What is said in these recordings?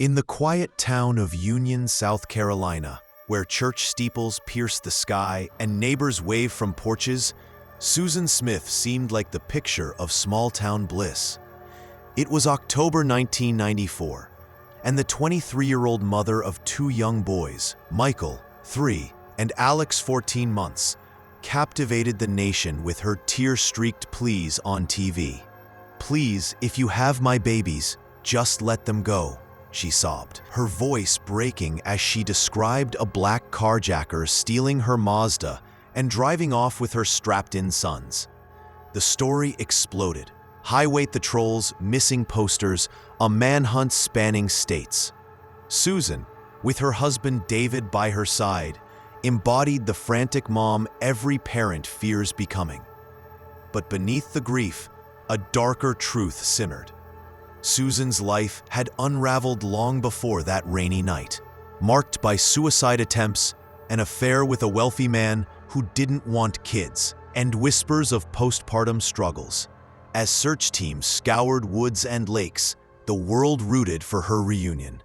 In the quiet town of Union, South Carolina, where church steeples pierce the sky and neighbors wave from porches, Susan Smith seemed like the picture of small-town bliss. It was October 1994, and the 23-year-old mother of two young boys, Michael, 3, and Alex, 14 months, captivated the nation with her tear-streaked pleas on TV. "Please, if you have my babies, just let them go," she sobbed, her voice breaking as she described a black carjacker stealing her Mazda and driving off with her strapped-in sons. The story exploded. Highwayed the trolls, missing posters, a manhunt spanning states. Susan, with her husband David by her side, embodied the frantic mom every parent fears becoming. But beneath the grief, a darker truth simmered. Susan's life had unraveled long before that rainy night, marked by suicide attempts, an affair with a wealthy man who didn't want kids, and whispers of postpartum struggles. As search teams scoured woods and lakes, the world rooted for her reunion.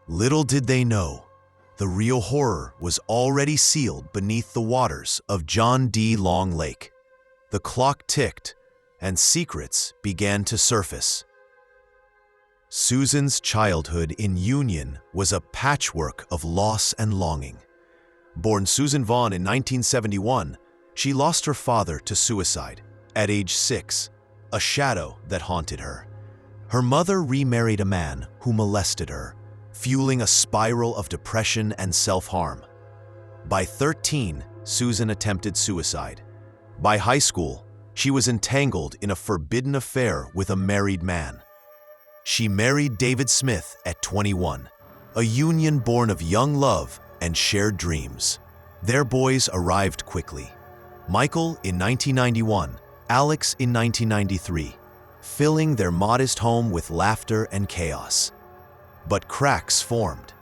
Little did they know, the real horror was already sealed beneath the waters of John D. Long Lake. The clock ticked, and secrets began to surface. Susan's childhood in Union was a patchwork of loss and longing. Born Susan Vaughn in 1971, she lost her father to suicide at age 6, a shadow that haunted her. Her mother remarried a man who molested her, fueling a spiral of depression and self-harm. By 13, Susan attempted suicide. By high school, she was entangled in a forbidden affair with a married man. She married David Smith at 21, a union born of young love and shared dreams. Their boys arrived quickly. Michael in 1991, Alex in 1993, filling their modest home with laughter and chaos. But cracks formed.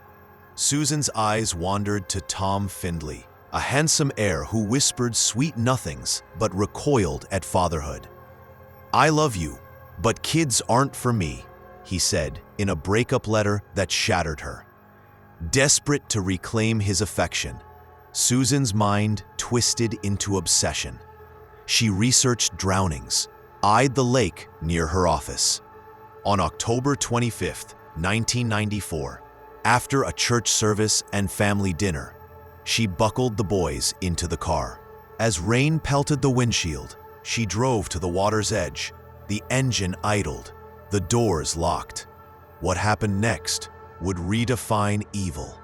Susan's eyes wandered to Tom Findley, a handsome heir who whispered sweet nothings but recoiled at fatherhood. "I love you, but kids aren't for me," he said in a breakup letter that shattered her. Desperate to reclaim his affection, Susan's mind twisted into obsession. She researched drownings, eyed the lake near her office. On October 25, 1994, after a church service and family dinner, she buckled the boys into the car. As rain pelted the windshield, she drove to the water's edge. The engine idled, the doors locked. What happened next would redefine evil.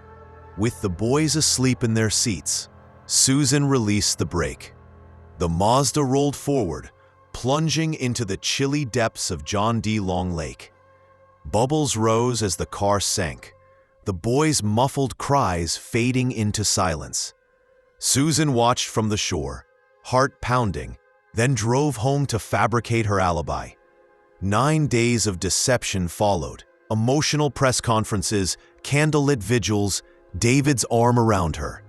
With the boys asleep in their seats, Susan released the brake. The Mazda rolled forward, plunging into the chilly depths of John D. Long Lake. Bubbles rose as the car sank, the boys' muffled cries fading into silence. Susan watched from the shore, heart pounding, then drove home to fabricate her alibi. 9 days of deception followed, emotional press conferences, candlelit vigils, David's arm around her.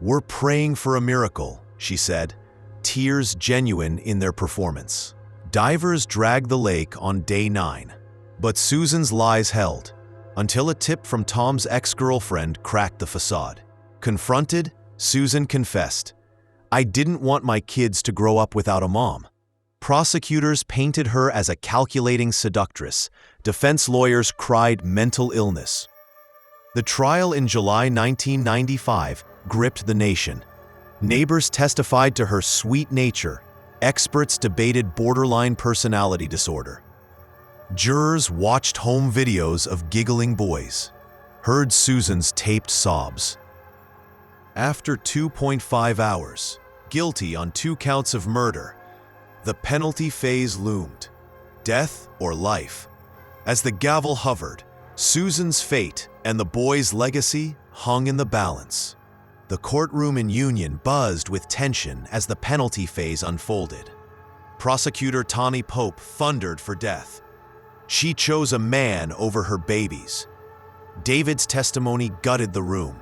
"We're praying for a miracle," she said, tears genuine in their performance. Divers dragged the lake on day 9, but Susan's lies held, until a tip from Tom's ex-girlfriend cracked the facade. Confronted, Susan confessed, "I didn't want my kids to grow up without a mom." Prosecutors painted her as a calculating seductress. Defense lawyers cried mental illness. The trial in July 1995 gripped the nation. Neighbors testified to her sweet nature. Experts debated borderline personality disorder. Jurors watched home videos of giggling boys, heard Susan's taped sobs. After 2.5 hours, guilty on 2 counts of murder, the penalty phase loomed. Death or life? As the gavel hovered, Susan's fate and the boys' legacy hung in the balance. The courtroom in Union buzzed with tension as the penalty phase unfolded. Prosecutor Tawny Pope thundered for death. She chose a man over her babies. David's testimony gutted the room.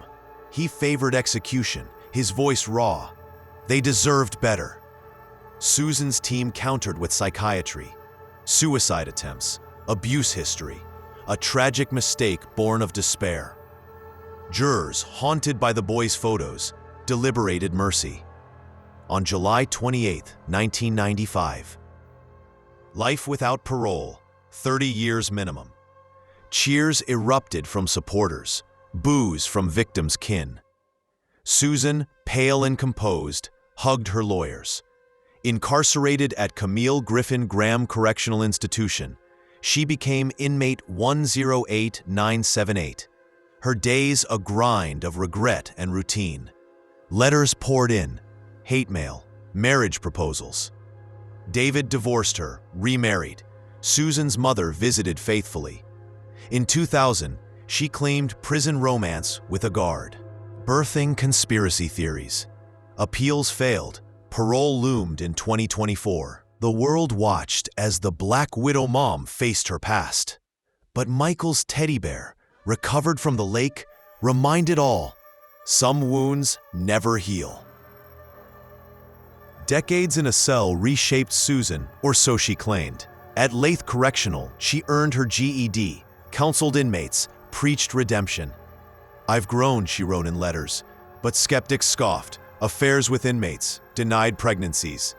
He favored execution, his voice raw. They deserved better. Susan's team countered with psychiatry, suicide attempts, abuse history. a tragic mistake born of despair. Jurors, haunted by the boy's photos, deliberated mercy. On July 28, 1995. Life without parole, 30 years minimum. Cheers erupted from supporters, boos from victims' kin. Susan, pale and composed, hugged her lawyers. Incarcerated at Camille Griffin Graham Correctional Institution, she became inmate 108978. Her days a grind of regret and routine. Letters poured in, hate mail, marriage proposals. David divorced her, remarried. Susan's mother visited faithfully. In 2000, she claimed prison romance with a guard. Birthing conspiracy theories. Appeals failed. Parole loomed in 2024. The world watched as the Black Widow mom faced her past. But Michael's teddy bear, recovered from the lake, reminded all, some wounds never heal. Decades in a cell reshaped Susan, or so she claimed. At Lathe Correctional, she earned her GED, counseled inmates, preached redemption. "I've grown," she wrote in letters, but skeptics scoffed. Affairs with inmates, denied pregnancies.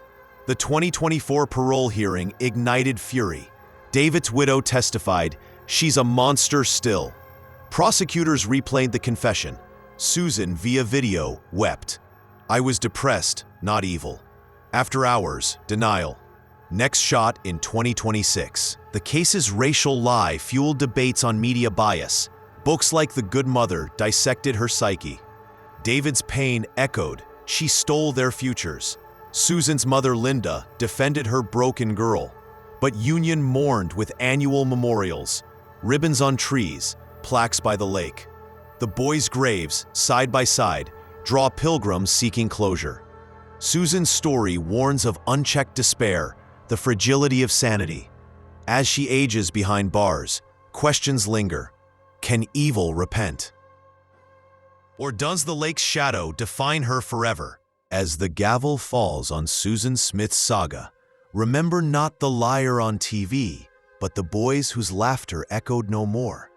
The 2024 parole hearing ignited fury. David's widow testified, "She's a monster still." Prosecutors replayed the confession. Susan, via video, wept. "I was depressed, not evil." After hours, denial. Next shot in 2026. The case's racial lie fueled debates on media bias. Books like The Good Mother dissected her psyche. David's pain echoed, "She stole their futures." Susan's mother, Linda, defended her broken girl. But Union mourned with annual memorials, ribbons on trees, plaques by the lake. The boys' graves, side by side, draw pilgrims seeking closure. Susan's story warns of unchecked despair, the fragility of sanity. As she ages behind bars, questions linger. Can evil repent? Or does the lake's shadow define her forever? As the gavel falls on Susan Smith's saga, remember not the liar on TV, but the boys whose laughter echoed no more.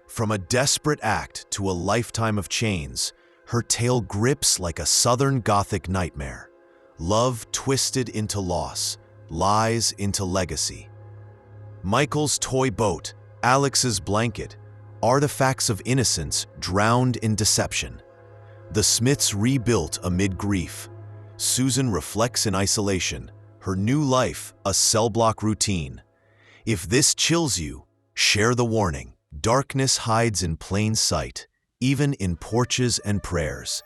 From a desperate act to a lifetime of chains, her tale grips like a Southern Gothic nightmare. Love twisted into loss, lies into legacy. Michael's toy boat, Alex's blanket, artifacts of innocence drowned in deception. The Smiths rebuilt amid grief. Susan reflects in isolation, her new life a cell block routine. If this chills you, share the warning. Darkness hides in plain sight, even in porches and prayers.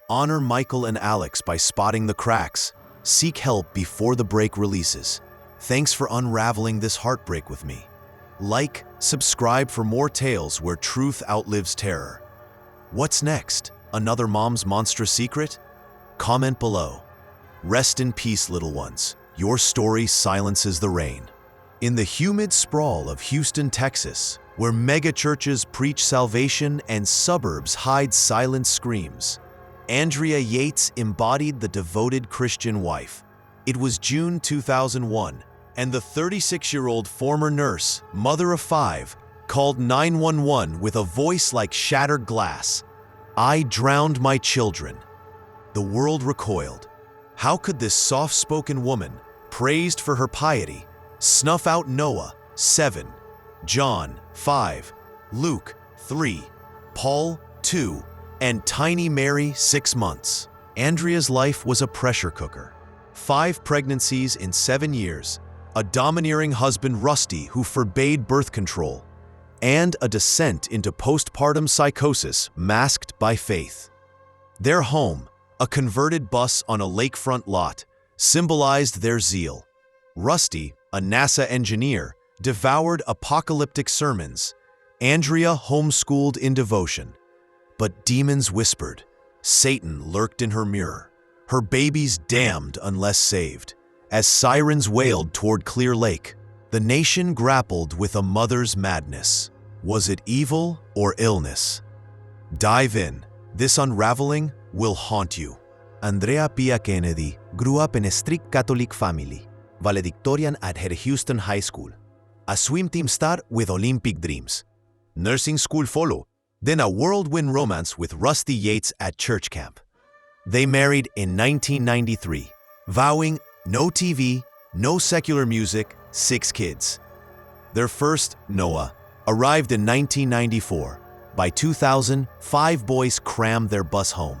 Honor Michael and Alex by spotting the cracks. Seek help before the break releases. Thanks for unraveling this heartbreak with me. Like, subscribe for more tales where truth outlives terror. What's next? Another mom's monstrous secret? Comment below. Rest in peace, little ones. Your story silences the rain. In the humid sprawl of Houston, Texas, where megachurches preach salvation and suburbs hide silent screams, Andrea Yates embodied the devoted Christian wife. It was June 2001, and the 36-year-old former nurse, mother of 5, called 911 with a voice like shattered glass. "I drowned my children." The world recoiled. How could this soft-spoken woman, praised for her piety, snuff out Noah, 7, John, 5, Luke, 3, Paul, 2, and tiny Mary, 6 months? Andrea's life was a pressure cooker. 5 pregnancies in 7 years, a domineering husband, Rusty, who forbade birth control, and a descent into postpartum psychosis masked by faith. Their home, a converted bus on a lakefront lot, symbolized their zeal. Rusty, a NASA engineer, devoured apocalyptic sermons. Andrea homeschooled in devotion. But demons whispered. Satan lurked in her mirror. Her babies damned unless saved. As sirens wailed toward Clear Lake, the nation grappled with a mother's madness. Was it evil or illness? Dive in. This unraveling will haunt you. Andrea Pia Kennedy grew up in a strict Catholic family, valedictorian at her Houston high school. A swim team start with Olympic dreams. Nursing school follow, then a whirlwind romance with Rusty Yates at church camp. They married in 1993, vowing no TV, no secular music, 6 kids. Their first, Noah, arrived in 1994. By 2000, 5 boys crammed their bus home.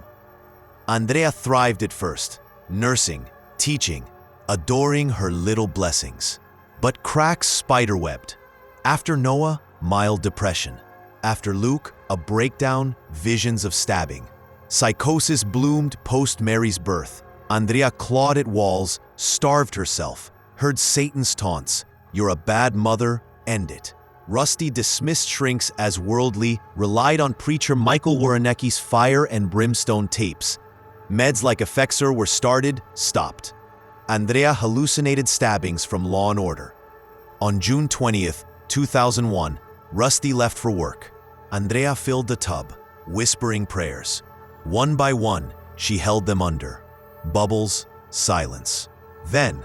Andrea thrived at first, nursing, teaching, adoring her little blessings. But cracks spiderwebbed. After Noah, mild depression. After Luke, a breakdown, visions of stabbing. Psychosis bloomed post Mary's birth. Andrea clawed at walls, starved herself, heard Satan's taunts. You're a bad mother, end it. Rusty dismissed shrinks as worldly, relied on preacher Michael Warrenecki's fire and brimstone tapes. Meds like Effexor were started, stopped. Andrea hallucinated stabbings from Law & Order. On June 20th, 2001, Rusty left for work. Andrea filled the tub, whispering prayers. One by one, she held them under. Bubbles, silence. Then,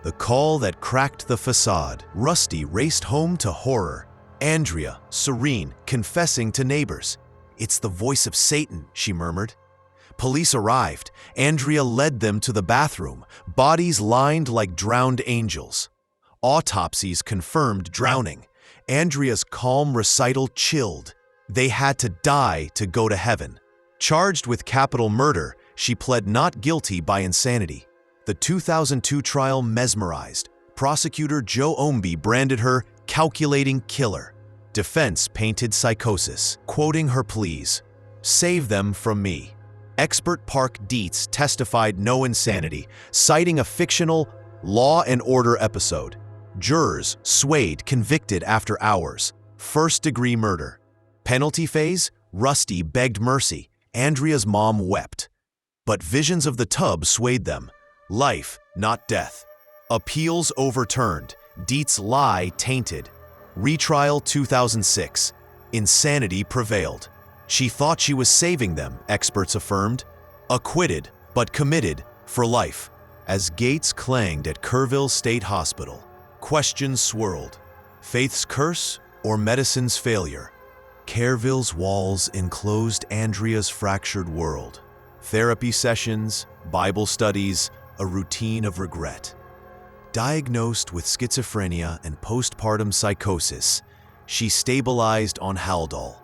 the call that cracked the facade. Rusty raced home to horror. Andrea, serene, confessing to neighbors. "It's the voice of Satan," she murmured. Police arrived. Andrea led them to the bathroom, bodies lined like drowned angels. Autopsies confirmed drowning. Andrea's calm recital chilled. They had to die to go to heaven. Charged with capital murder, she pled not guilty by insanity. The 2002 trial mesmerized. Prosecutor Joe Omby branded her calculating killer. Defense painted psychosis, quoting her pleas, "Save them from me." Expert Park Dietz testified no insanity, citing a fictional Law & Order episode. Jurors swayed, convicted after hours. First-degree murder. Penalty phase, Rusty begged mercy. Andrea's mom wept. But visions of the tub swayed them. Life, not death. Appeals overturned. Dietz lie tainted. Retrial 2006. Insanity prevailed. She thought she was saving them, experts affirmed. Acquitted, but committed for life. As gates clanged at Kerrville State Hospital, questions swirled. Faith's curse or medicine's failure? Kerrville's walls enclosed Andrea's fractured world. Therapy sessions, Bible studies, a routine of regret. Diagnosed with schizophrenia and postpartum psychosis, she stabilized on Haldol,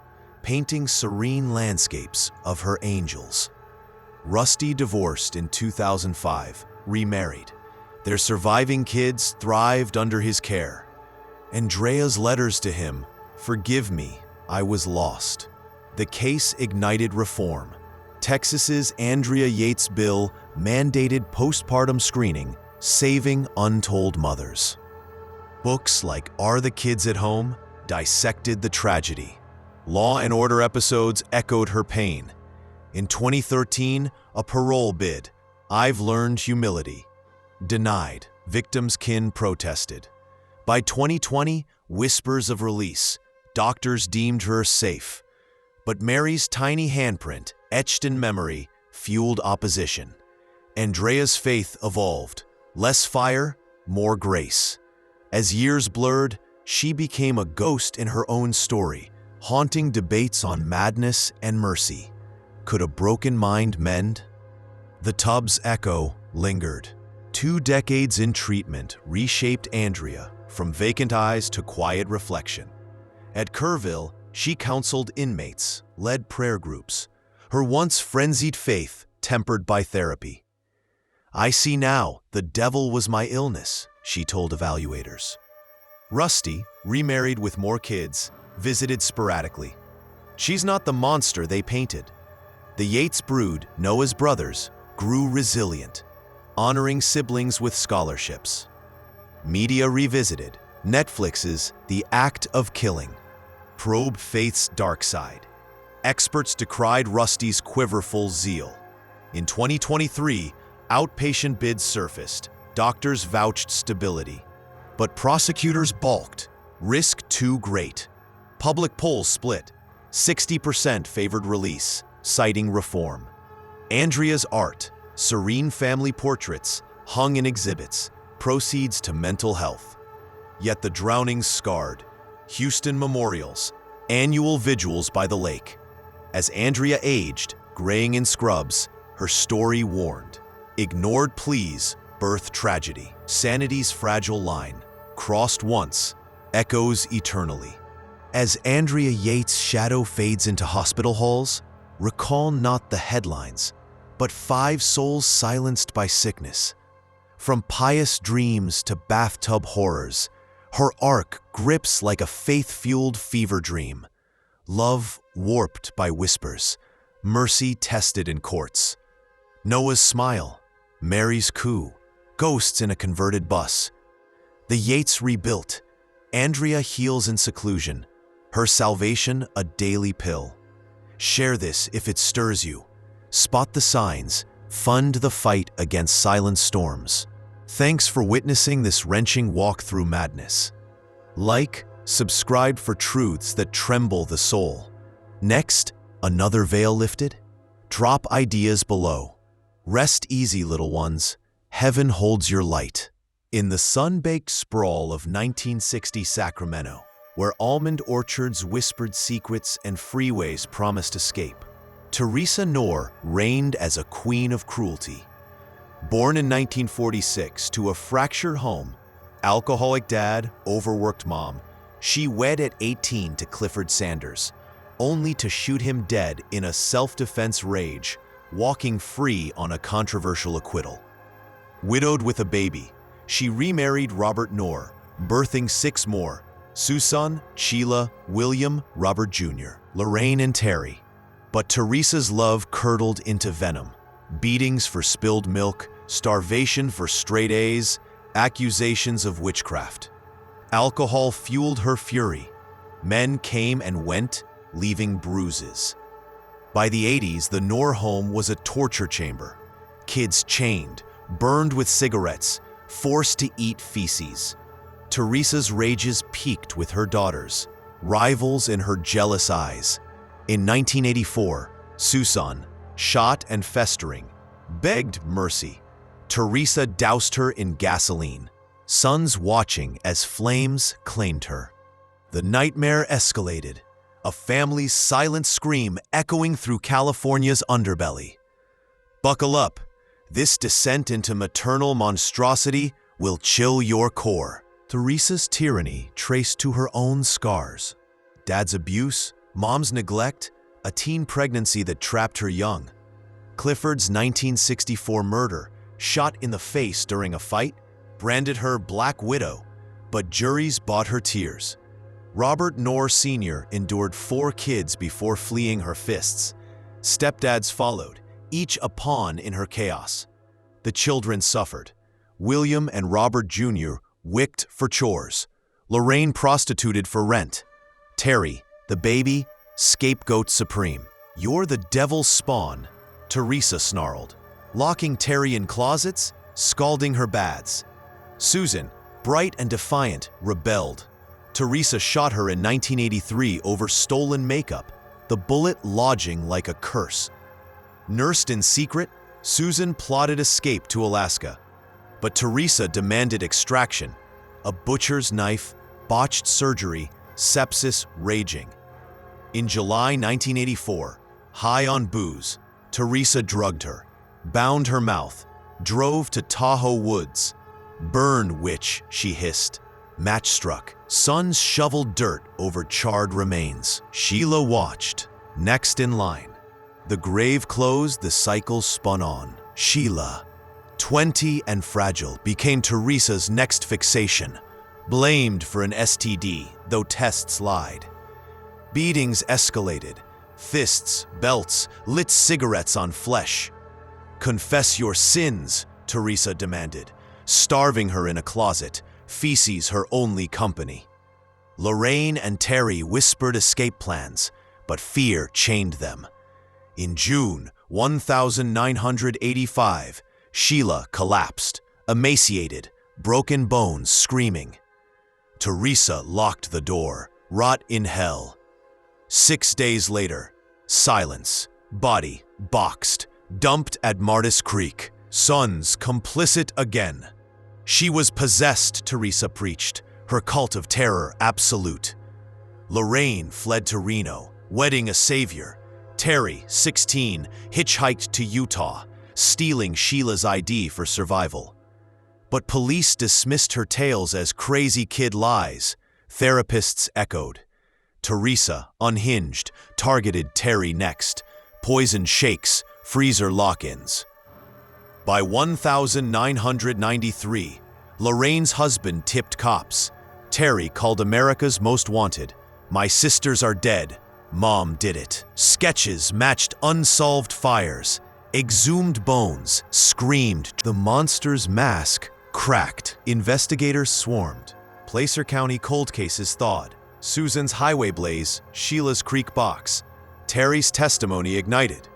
painting serene landscapes of her angels. Rusty divorced in 2005, remarried. Their surviving kids thrived under his care. Andrea's letters to him, "Forgive me, I was lost." The case ignited reform. Texas's Andrea Yates bill mandated postpartum screening, saving untold mothers. Books like Are the Kids at Home dissected the tragedy. Law & Order episodes echoed her pain. In 2013, a parole bid, "I've learned humility," denied. Victims' kin protested. By 2020, whispers of release. Doctors deemed her safe. But Mary's tiny handprint, etched in memory, fueled opposition. Andrea's faith evolved. Less fire, more grace. As years blurred, she became a ghost in her own story, haunting debates on madness and mercy. Could a broken mind mend? The tub's echo lingered. 2 decades in treatment reshaped Andrea from vacant eyes to quiet reflection. At Kerrville, she counseled inmates, led prayer groups, her once frenzied faith tempered by therapy. "I see now the devil was my illness," she told evaluators. Rusty, remarried with more kids, visited sporadically. She's not the monster they painted. The Yates brood, Noah's brothers, grew resilient, honoring siblings with scholarships. Media revisited. Netflix's The Act of Killing probed faith's dark side. Experts decried Rusty's quiverful zeal. In 2023, outpatient bids surfaced. Doctors vouched stability. But prosecutors balked. Risk too great. Public polls split. 60% favored release, citing reform. Andrea's art, serene family portraits, hung in exhibits, proceeds to mental health. Yet the drowning scarred. Houston memorials, annual vigils by the lake. As Andrea aged, graying in scrubs, her story warned. Ignored pleas, birth tragedy. Sanity's fragile line, crossed once, echoes eternally. As Andrea Yates' shadow fades into hospital halls, recall not the headlines, but 5 souls silenced by sickness. From pious dreams to bathtub horrors, her arc grips like a faith-fueled fever dream. Love warped by whispers, mercy tested in courts. Noah's smile, Mary's coup, ghosts in a converted bus. The Yates rebuilt. Andrea heals in seclusion. Her salvation a daily pill. Share this if it stirs you. Spot the signs. Fund the fight against silent storms. Thanks for witnessing this wrenching walk through madness. Like, subscribe for truths that tremble the soul. Next, another veil lifted? Drop ideas below. Rest easy, little ones. Heaven holds your light. In the sun-baked sprawl of 1960 Sacramento, where almond orchards whispered secrets and freeways promised escape, Teresa Knorr reigned as a queen of cruelty. Born in 1946 to a fractured home, alcoholic dad, overworked mom, she wed at 18 to Clifford Sanders, only to shoot him dead in a self-defense rage, walking free on a controversial acquittal. Widowed with a baby, she remarried Robert Knorr, birthing 6 more: Susan, Sheila, William, Robert Jr., Lorraine, and Terry. But Teresa's love curdled into venom. Beatings for spilled milk, starvation for straight A's, accusations of witchcraft. Alcohol fueled her fury. Men came and went, leaving bruises. By the 80s, the Knorr home was a torture chamber. Kids chained, burned with cigarettes, forced to eat feces. Teresa's rages peaked with her daughters, rivals in her jealous eyes. In 1984, Susan, shot and festering, begged mercy. Teresa doused her in gasoline, sons watching as flames claimed her. The nightmare escalated, a family's silent scream echoing through California's underbelly. Buckle up. This descent into maternal monstrosity will chill your core. Teresa's tyranny traced to her own scars. Dad's abuse, mom's neglect, a teen pregnancy that trapped her young. Clifford's 1964 murder, shot in the face during a fight, branded her Black Widow, but juries bought her tears. Robert Knorr Sr. endured 4 kids before fleeing her fists. Stepdads followed, each a pawn in her chaos. The children suffered. William and Robert Jr. wicked for chores. Lorraine prostituted for rent. Terry, the baby, scapegoat supreme. "You're the devil's spawn," Teresa snarled, locking Terry in closets, scalding her bads. Susan, bright and defiant, rebelled. Teresa shot her in 1983 over stolen makeup, the bullet lodging like a curse. Nursed in secret, Susan plotted escape to Alaska. But Teresa demanded extraction, a butcher's knife, botched surgery, sepsis raging. In July 1984, high on booze, Teresa drugged her, bound her mouth, drove to Tahoe Woods. "Burn, witch," she hissed. Match struck. Sons shoveled dirt over charred remains. Sheila watched, next in line. The grave closed, the cycle spun on. Sheila, 20 and fragile, became Teresa's next fixation, blamed for an STD, though tests lied. Beatings escalated. Fists, belts, lit cigarettes on flesh. "Confess your sins," Teresa demanded, starving her in a closet, feces her only company. Lorraine and Terry whispered escape plans, but fear chained them. In June 1985, Sheila collapsed, emaciated, broken bones screaming. Teresa locked the door, rot in hell. 6 days later, silence, body boxed, dumped at Martis Creek, sons complicit again. She was possessed, Teresa preached, her cult of terror absolute. Lorraine fled to Reno, wedding a savior. Terry, 16, hitchhiked to Utah, stealing Sheila's ID for survival. But police dismissed her tales as crazy kid lies. Therapists echoed. Teresa, unhinged, targeted Terry next. Poison shakes, freezer lock-ins. By 1993, Lorraine's husband tipped cops. Terry called America's Most Wanted. My sisters are dead. Mom did it. Sketches matched unsolved fires. Exhumed bones screamed. The monster's mask cracked. Investigators swarmed. Placer County cold cases thawed. Susan's highway blaze, Sheila's creek box. Terry's testimony ignited.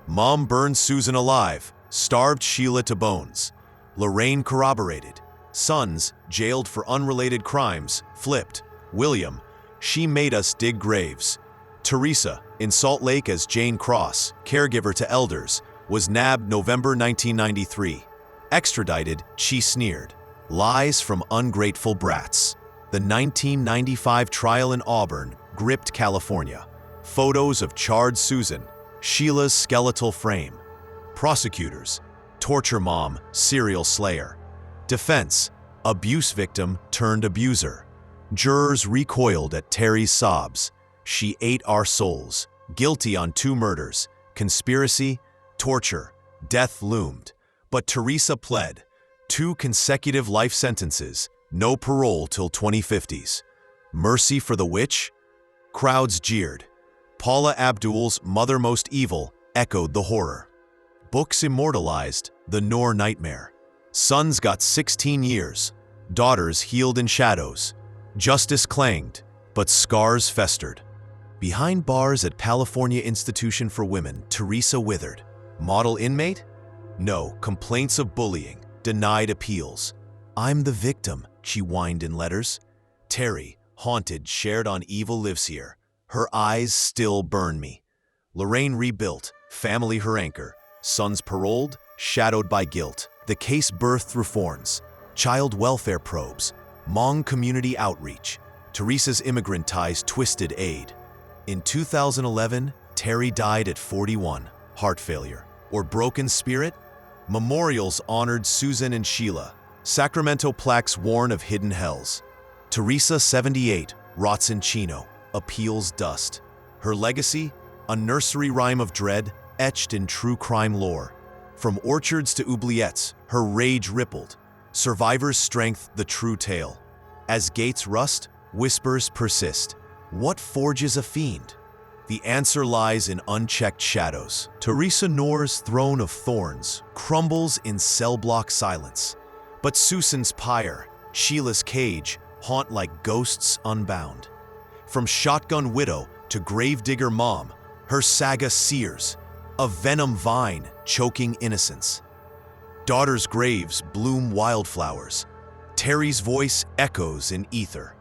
Mom burned Susan alive, starved Sheila to bones. Lorraine corroborated. Sons, jailed for unrelated crimes, flipped. William, she made us dig graves. Teresa, in Salt Lake as Jane Cross, caregiver to elders, was nabbed November 1993. Extradited, she sneered. Lies from ungrateful brats. The 1995 trial in Auburn gripped California. Photos of charred Susan, Sheila's skeletal frame. Prosecutors, torture mom, serial slayer. Defense, abuse victim turned abuser. Jurors recoiled at Terry's sobs. She ate our souls. Guilty on 2 murders. Conspiracy, torture, death loomed. But Teresa pled. 2 consecutive life sentences. No parole till 2050s. Mercy for the witch? Crowds jeered. Paula Abdul's Mother Most Evil echoed the horror. Books immortalized the Noor nightmare. Sons got 16 years. Daughters healed in shadows. Justice clanged, but scars festered. Behind bars at California Institution for Women, Teresa withered. Model inmate? No, complaints of bullying, denied appeals. I'm the victim, she whined in letters. Terry, haunted, shared on evil lives here. Her eyes still burn me. Lorraine rebuilt, family her anchor. Sons paroled, shadowed by guilt. The case birthed reforms, child welfare probes, Hmong community outreach. Teresa's immigrant ties twisted aid. In 2011, Terry died at 41, heart failure. Or broken spirit? Memorials honored Susan and Sheila. Sacramento plaques warn of hidden hells. Teresa, 78, rots in Chino, appeals dust. Her legacy? A nursery rhyme of dread, etched in true crime lore. From orchards to oubliettes, her rage rippled. Survivor's strength, the true tale. As gates rust, whispers persist. What forges a fiend? The answer lies in unchecked shadows. Teresa Noor's throne of thorns crumbles in cell-block silence. But Susan's pyre, Sheila's cage, haunt like ghosts unbound. From shotgun widow to gravedigger mom, her saga sears, a venom vine choking innocence. Daughters' graves bloom wildflowers. Terry's voice echoes in ether.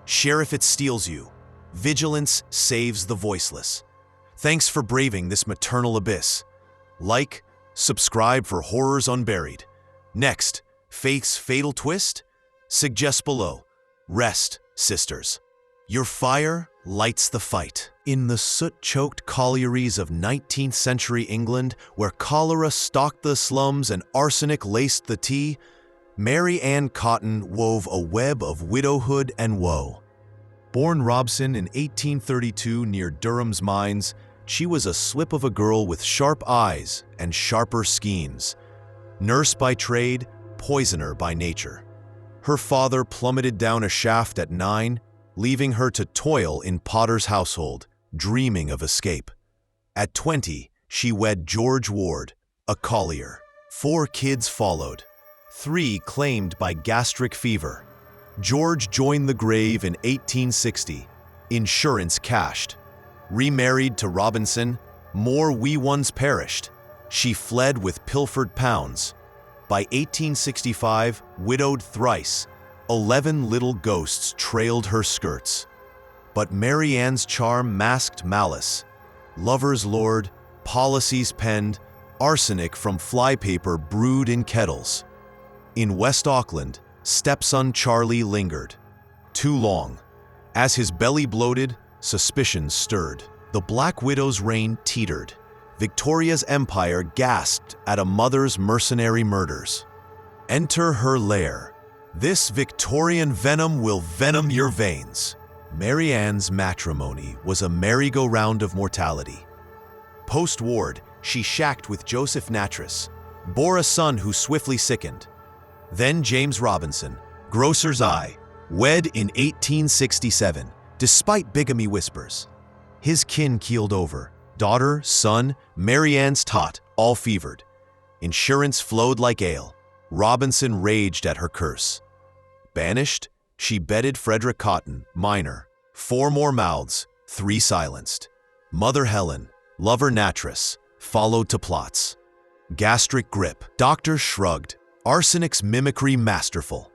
Sheriff, it steals you. Vigilance saves the voiceless. Thanks for braving this maternal abyss. Like, subscribe for Horrors Unburied. Next, Faith's fatal twist? Suggest below. Rest, sisters. Your fire lights the fight. In the soot-choked collieries of 19th century England, where cholera stalked the slums and arsenic laced the tea, Mary Ann Cotton wove a web of widowhood and woe. Born Robson in 1832 near Durham's mines, she was a slip of a girl with sharp eyes and sharper schemes. Nurse by trade, poisoner by nature. Her father plummeted down a shaft at 9, leaving her to toil in Potter's household, dreaming of escape. At 20, she wed George Ward, a collier. 4 kids followed, 3 claimed by gastric fever. George joined the grave in 1860, insurance cashed. Remarried to Robinson, more wee ones perished. She fled with pilfered pounds. By 1865, widowed thrice, 11 little ghosts trailed her skirts. But Mary Ann's charm masked malice. Lovers lured, policies penned, arsenic from flypaper brewed in kettles. In West Auckland, stepson Charlie lingered. Too long. As his belly bloated, suspicions stirred. The Black Widow's reign teetered. Victoria's empire gasped at a mother's mercenary murders. Enter her lair. This Victorian venom will venom your veins. Mary Anne's matrimony was a merry-go-round of mortality. Post-war, she shacked with Joseph Nattrass, bore a son who swiftly sickened. Then James Robinson, grocer's eye, wed in 1867, despite bigamy whispers. His kin keeled over. Daughter, son, Mary Anne's tot, all fevered. Insurance flowed like ale. Robinson raged at her curse. Banished, she bedded Frederick Cotton, minor. 4 more mouths, 3 silenced. Mother Helen, lover Nattrass, followed to plots. Gastric grip, doctors shrugged. Arsenic's mimicry masterful.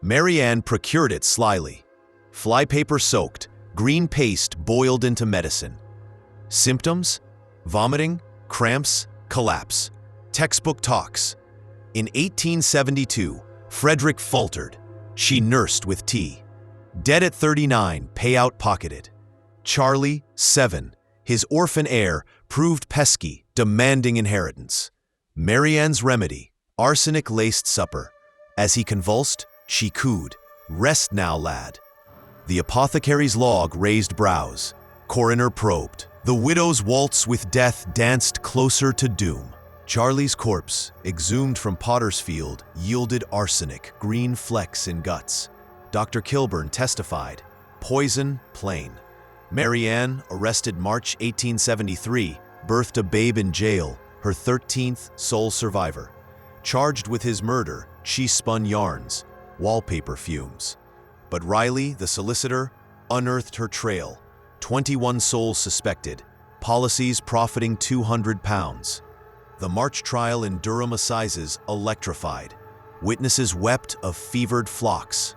Mary Anne procured it slyly. Flypaper soaked, green paste boiled into medicine. Symptoms? Vomiting, cramps, collapse. Textbook talks. In 1872, Frederick faltered. She nursed with tea. Dead at 39, payout pocketed. Charlie, 7, his orphan heir, proved pesky, demanding inheritance. Mary Anne's remedy, arsenic-laced supper. As he convulsed, she cooed, "Rest now, lad." The apothecary's log raised brows. Coroner probed. The widow's waltz with death danced closer to doom. Charlie's corpse, exhumed from Potter's Field, yielded arsenic, green flecks in guts. Dr. Kilburn testified, poison plain. Mary Anne, arrested March 1873, birthed a babe in jail, her 13th sole survivor. Charged with his murder, she spun yarns, wallpaper fumes. But Riley, the solicitor, unearthed her trail. 21 souls suspected, policies profiting £200. The March trial in Durham Assizes electrified. Witnesses wept of fevered flocks.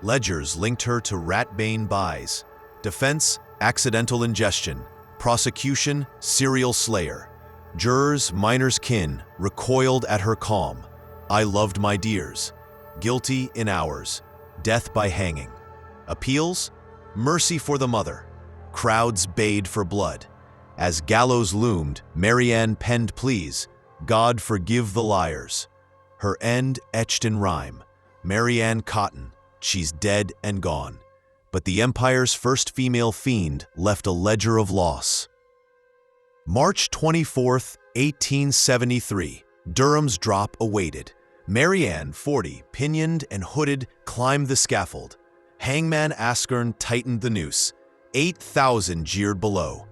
Ledgers linked her to rat-bane buys. Defense, accidental ingestion. Prosecution, serial slayer. Jurors, minor's kin, recoiled at her calm. I loved my dears. Guilty in hours. Death by hanging. Appeals, mercy for the mother. Crowds bayed for blood. As gallows loomed, Mary Anne penned pleas, God forgive the liars. Her end etched in rhyme, Mary Anne Cotton, she's dead and gone. But the empire's first female fiend left a ledger of loss. March 24th, 1873, Durham's drop awaited. Mary Anne, 40, pinioned and hooded, climbed the scaffold. Hangman Askern tightened the noose. 8,000 jeered below.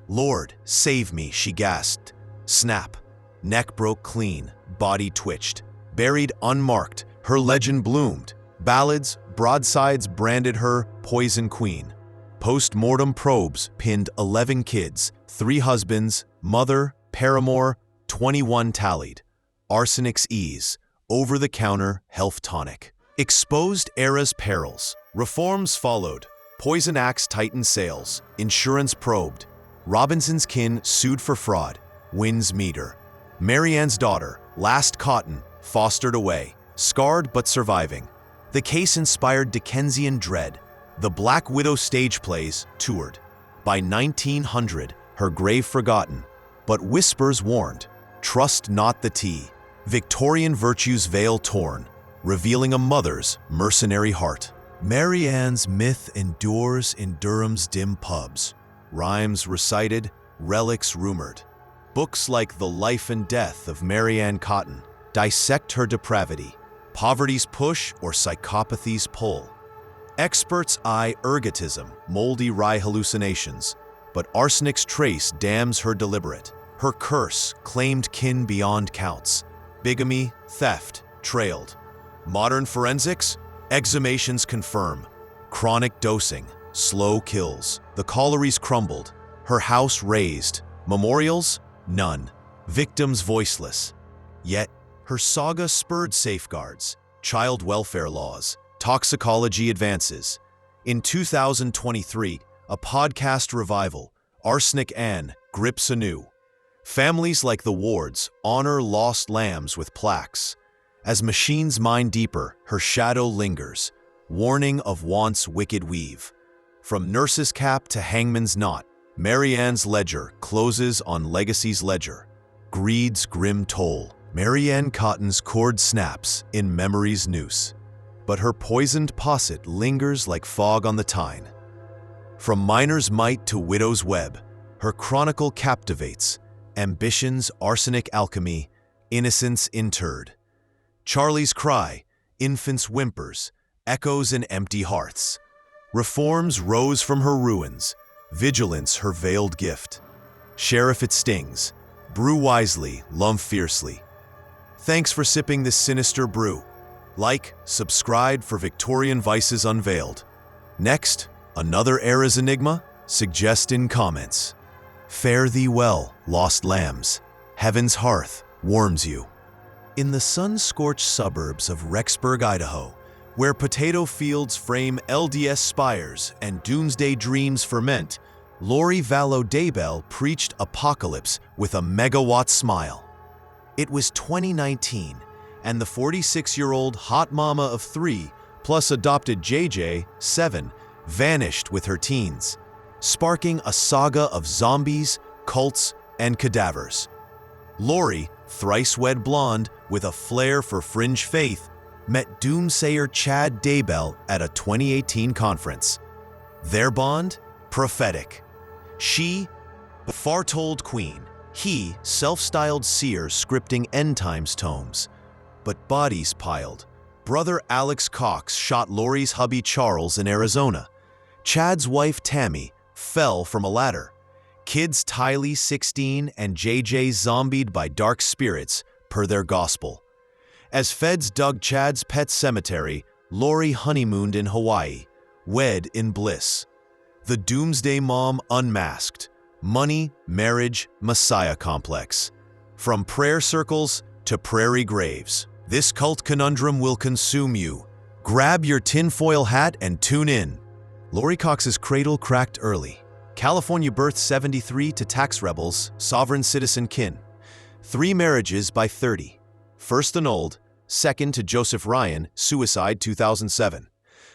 Lord, save me, she gasped. Snap. Neck broke clean, body twitched. Buried unmarked, her legend bloomed. Ballads, broadsides branded her Poison Queen. Post-mortem probes pinned 11 kids, 3 husbands, mother, paramour, 21 tallied. Arsenic's ease, over-the-counter health tonic. Exposed era's perils. Reforms followed. Poison Axe tightened sails. Insurance probed. Robinson's kin sued for fraud. Wins meter. Mary Anne's daughter, last Cotton, fostered away. Scarred but surviving. The case inspired Dickensian dread. The Black Widow stage plays toured. By 1900, her grave forgotten. But whispers warned, trust not the tea. Victorian virtue's veil torn, revealing a mother's mercenary heart. Mary Anne's myth endures in Durham's dim pubs. Rhymes recited, relics rumored. Books like The Life and Death of Mary Anne Cotton dissect her depravity, poverty's push or psychopathy's pull. Experts eye ergotism, moldy rye hallucinations, but arsenic's trace damns her deliberate. Her curse claimed kin beyond counts. Bigamy, theft, trailed. Modern forensics? Exhumations confirm. Chronic dosing, slow kills. The collieries crumbled. Her house razed. Memorials? None. Victims voiceless. Yet, her saga spurred safeguards, child welfare laws, toxicology advances. In 2023, a podcast revival, Arsenic Anne, grips anew. Families like the Wards honor lost lambs with plaques. As machines mine deeper, her shadow lingers. warning of want's wicked weave. From nurse's cap to hangman's knot, Marianne's ledger closes on legacy's ledger. Greed's grim toll. Marianne Cotton's cord snaps in memory's noose, but her poisoned posset lingers like fog on the Tyne. From miner's might to widow's web, her chronicle captivates, ambition's arsenic alchemy, innocence interred. Charlie's cry, infant's whimpers, echoes in empty hearths. Reforms rose from her ruins, vigilance her veiled gift. Sheriff it stings, brew wisely, love fiercely. Thanks for sipping this sinister brew. Like, subscribe for Victorian Vices Unveiled. Next, another era's enigma? Suggest in comments. Fare thee well, lost lambs. Heaven's hearth warms you. In the sun-scorched suburbs of Rexburg, Idaho, where potato fields frame LDS spires and doomsday dreams ferment, Lori Vallow Daybell preached apocalypse with a megawatt smile. It was 2019, and the 46-year-old hot mama of 3, plus adopted JJ, 7, vanished with her teens, sparking a saga of zombies, cults, and cadavers. Lori, thrice-wed blonde with a flair for fringe faith, met doomsayer Chad Daybell at a 2018 conference. Their bond? Prophetic. She, the far-told queen. He, self-styled seer scripting end times tomes. But bodies piled. Brother Alex Cox shot Lori's hubby Charles in Arizona. Chad's wife Tammy fell from a ladder. Kids Caylee, 16, and JJ zombied by dark spirits, per their gospel. As feds dug Chad's pet cemetery, Lori honeymooned in Hawaii, wed in bliss. The doomsday mom unmasked. Money, marriage, messiah complex. From prayer circles to prairie graves, this cult conundrum will consume you. Grab your tinfoil hat and tune in. Lori Cox's cradle cracked early. California birthed 73 to tax rebels, sovereign citizen kin. 3 marriages by 30. First annulled, second to Joseph Ryan, suicide 2007.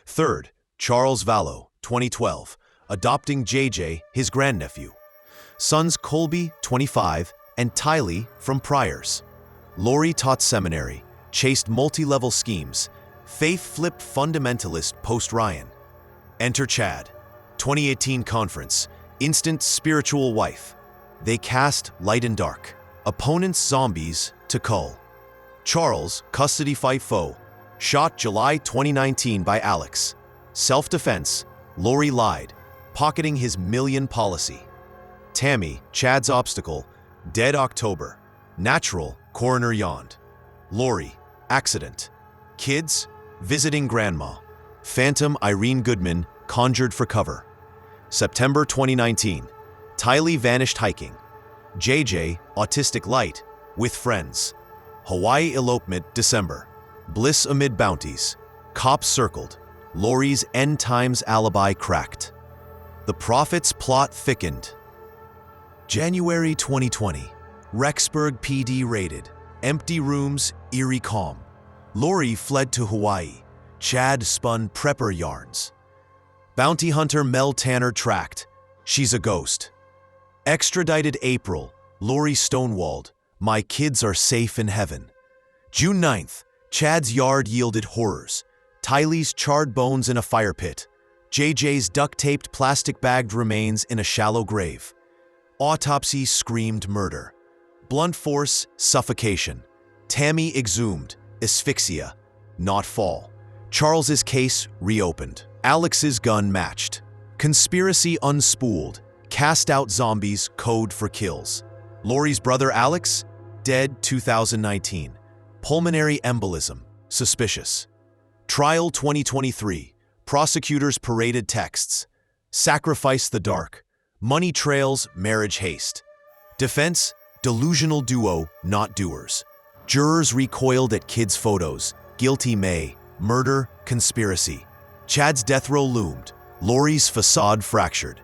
Third, Charles Vallow, 2012, adopting JJ, his grandnephew. Sons Colby, 25, and Caylee from Priors. Lori taught seminary, chased multi-level schemes, faith-flipped fundamentalist post-Ryan. Enter Chad, 2018 conference, instant spiritual wife. They cast light and dark, opponents zombies to cull. Charles, custody fight foe, shot July 2019 by Alex. Self-defense, Lori lied, pocketing his million policy. Tammy, Chad's obstacle, dead October. Natural, coroner yawned. Lori, accident. Kids, visiting grandma. Phantom Irene Goodman, conjured for cover. September 2019, Caylee vanished hiking. JJ, autistic light, with friends. Hawaii elopement, December. Bliss amid bounties. Cops circled. Lori's end times alibi cracked. The prophet's plot thickened. January 2020, Rexburg PD raided. Empty rooms, eerie calm. Lori fled to Hawaii. Chad spun prepper yarns. Bounty hunter Mel Tanner tracked. She's a ghost. Extradited April. Lori stonewalled. My kids are safe in heaven. June 9th, Chad's yard yielded horrors. Tylee's charred bones in a fire pit. JJ's duct-taped plastic-bagged remains in a shallow grave. Autopsy screamed murder. Blunt force, suffocation. Tammy exhumed, asphyxia, not fall. Charles's case reopened. Alex's gun matched. Conspiracy unspooled. Cast out zombies, code for kills. Lori's brother Alex, dead 2019. Pulmonary embolism, suspicious. Trial 2023. Prosecutors paraded texts. Sacrifice the dark. Money trails, marriage haste. Defense, delusional duo, not doers. Jurors recoiled at kids' photos. Guilty May, murder, conspiracy. Chad's death row loomed. Lori's facade fractured.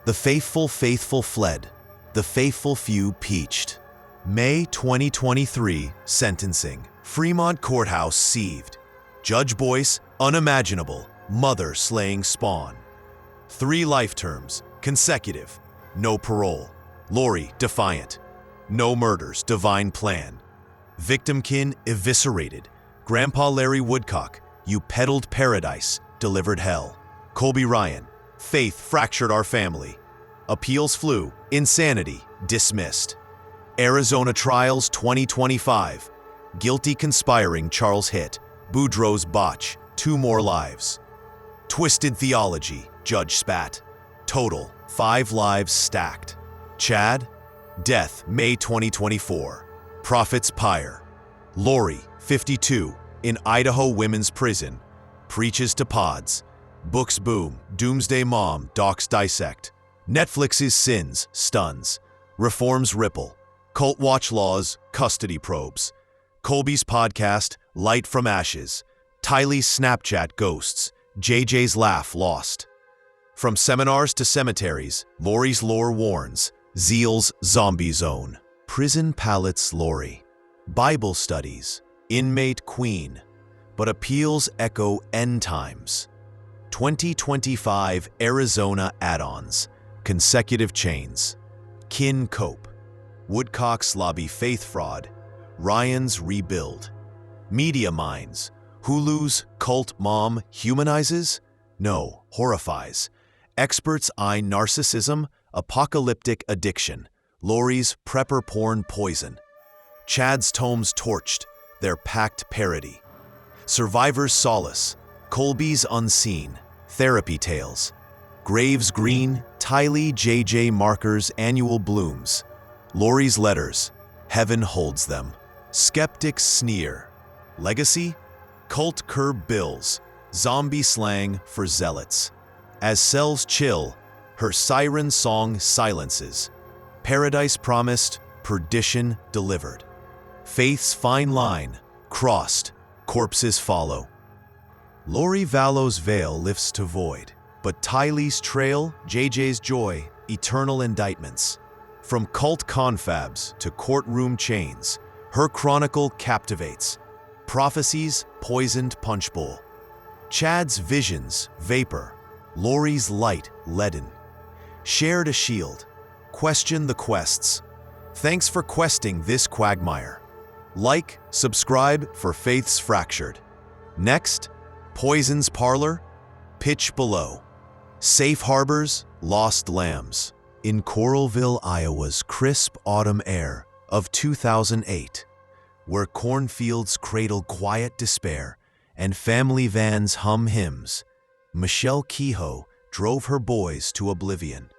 The faithful fled. The faithful few peached. May 2023, sentencing. Fremont Courthouse seethed. Judge Boyce, unimaginable, mother slaying spawn. 3 life terms, consecutive, no parole. Lori, defiant. No murders, divine plan. Victimkin eviscerated. Grandpa Larry Woodcock, you peddled paradise, delivered hell. Colby Ryan, faith fractured our family. Appeals flew, insanity, dismissed. Arizona Trials 2025, guilty conspiring Charles Hitt, Boudreaux's botch, 2 more lives. Twisted theology, Judge spat. Total, 5 lives stacked. Chad, death May 2024. Prophet's pyre. Lori, 52, in Idaho women's prison, preaches to pods. Books boom, doomsday mom, docs dissect. Netflix's sins, stuns. Reforms ripple. Cult watch laws, custody probes. Colby's podcast, Light from Ashes. Tylee's Snapchat ghosts. JJ's laugh lost. From seminars to cemeteries, Lori's lore warns. Zeal's zombie zone. Prison palettes Lori. Bible studies. Inmate queen. But appeals echo end times. 2025 Arizona add-ons. Consecutive chains. Kin cope. Woodcock's lobby faith fraud. Ryan's rebuild. Media minds. Hulu's cult mom humanizes? No, horrifies. Experts eye narcissism, apocalyptic addiction. Lori's prepper porn poison. Chad's tomes torched, their packed parody. Survivor's solace. Colby's unseen. Therapy tales. Graves green. Tylee JJ markers annual blooms. Lori's letters. Heaven holds them. Skeptics sneer. Legacy? Cult curb bills. Zombie slang for zealots. As cells chill, her siren song silences. Paradise promised, perdition delivered. Faith's fine line, crossed, corpses follow. Lori Vallow's veil lifts to void, but Tylee's trail, JJ's joy, eternal indictments. From cult confabs to courtroom chains, her chronicle captivates. Prophecies, poisoned punch bowl. Chad's visions, vapor. Lori's light, leaden. Shared a shield. Question the quests. Thanks for questing this quagmire. Like, subscribe for Faith's Fractured. Next, Poison's Parlor, Pitch Below. Safe Harbors, Lost Lambs. In Coralville, Iowa's crisp autumn air of 2008, where cornfields cradle quiet despair and family vans hum hymns, Michelle Kehoe drove her boys to oblivion.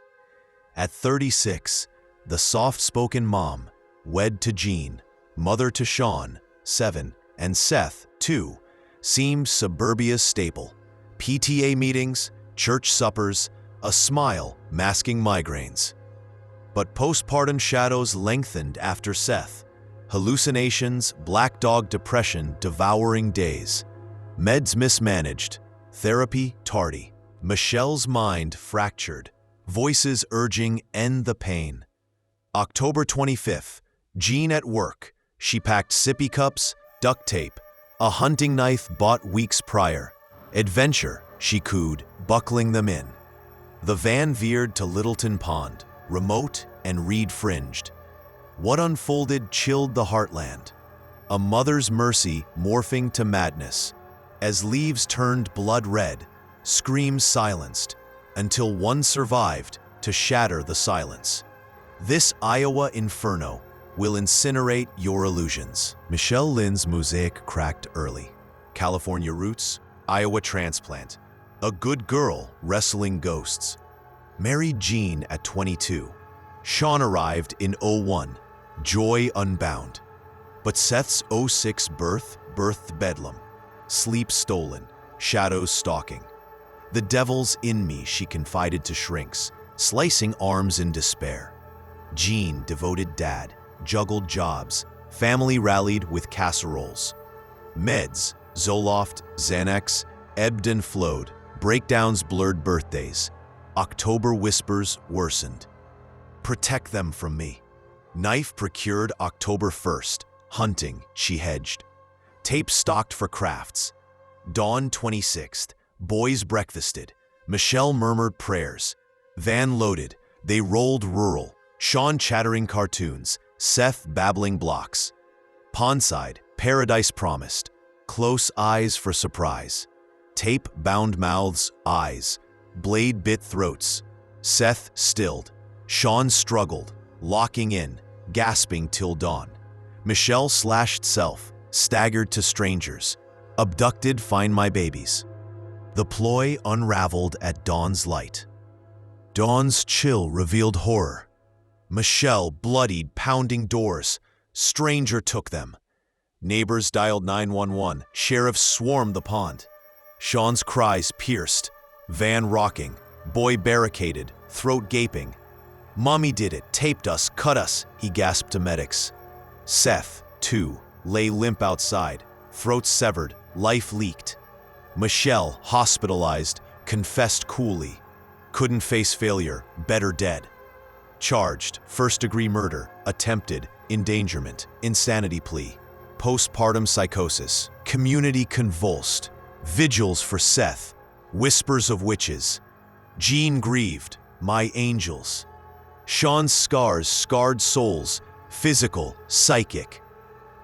At 36, the soft-spoken mom, wed to Jean, mother to Sean, 7, and Seth, 2, seemed suburbia's staple. PTA meetings, church suppers, a smile masking migraines. But postpartum shadows lengthened after Seth. Hallucinations, black dog depression devouring days. Meds mismanaged, therapy tardy. Michelle's mind fractured, voices urging end the pain. October 25th, Jean at work. She packed sippy cups, duct tape, a hunting knife bought weeks prior. Adventure, she cooed, buckling them in. The van veered to Littleton Pond, remote and reed-fringed. What unfolded chilled the heartland. A mother's mercy morphing to madness. As leaves turned blood red, screams silenced, until one survived to shatter the silence. This Iowa inferno will incinerate your illusions. Michelle Lynn's mosaic cracked early. California roots, Iowa transplant. A good girl wrestling ghosts. Married Jean at 22. Sean arrived in 01. Joy unbound. But Seth's 06 birth birthed bedlam. Sleep stolen. Shadows stalking. The devil's in me, she confided to shrinks, slicing arms in despair. Jean, devoted dad, juggled jobs. Family rallied with casseroles. Meds, Zoloft, Xanax, ebbed and flowed. Breakdowns blurred birthdays. October whispers worsened. Protect them from me. Knife procured October 1st. Hunting, she hedged. Tape stocked for crafts. Dawn 26th. Boys breakfasted. Michelle murmured prayers. Van loaded. They rolled rural. Sean chattering cartoons. Seth babbling blocks. Pondside. Paradise promised. Close eyes for surprise. Tape bound mouths, eyes. Blade bit throats. Seth stilled. Sean struggled, locking in, gasping till dawn. Michelle slashed self, staggered to strangers. Abducted, find my babies. The ploy unraveled at dawn's light. Dawn's chill revealed horror. Michelle bloodied, pounding doors. Stranger took them. Neighbors dialed 911. Sheriffs swarmed the pond. Sean's cries pierced. Van rocking. Boy barricaded, throat gaping. Mommy did it, taped us, cut us, he gasped to medics. Seth, too, lay limp outside, throat severed, life leaked. Michelle, hospitalized, confessed coolly. Couldn't face failure, better dead. Charged, first-degree murder, attempted, endangerment, insanity plea. Postpartum psychosis, community convulsed. Vigils for Seth, whispers of witches. Jean grieved, my angels. Sean's scars scarred souls, physical, psychic.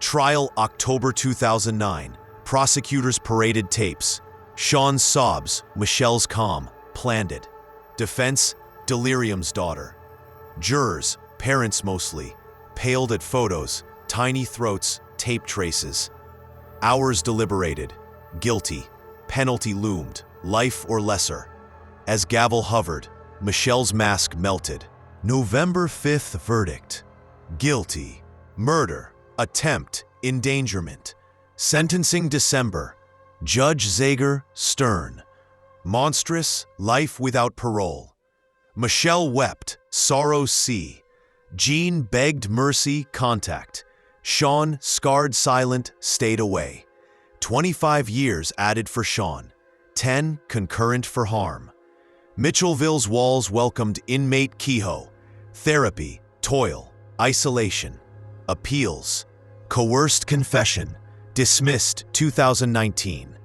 Trial October 2009. Prosecutors paraded tapes. Sean's sobs, Michelle's calm, planned it. Defense, delirium's daughter. Jurors, parents mostly, paled at photos, tiny throats, tape traces. Hours deliberated. Guilty. Penalty loomed, life or lesser. As gavel hovered, Michelle's mask melted. November 5th verdict. Guilty. Murder. Attempt. Endangerment. Sentencing December. Judge Zager, stern. Monstrous, life without parole. Michelle wept, sorrow sea. Jean begged mercy, contact. Sean, scarred silent, stayed away. 25 years added for Sean. 10 concurrent for harm. Mitchellville's walls welcomed inmate Kehoe. Therapy, toil, isolation. Appeals. Coerced confession. Dismissed 2019.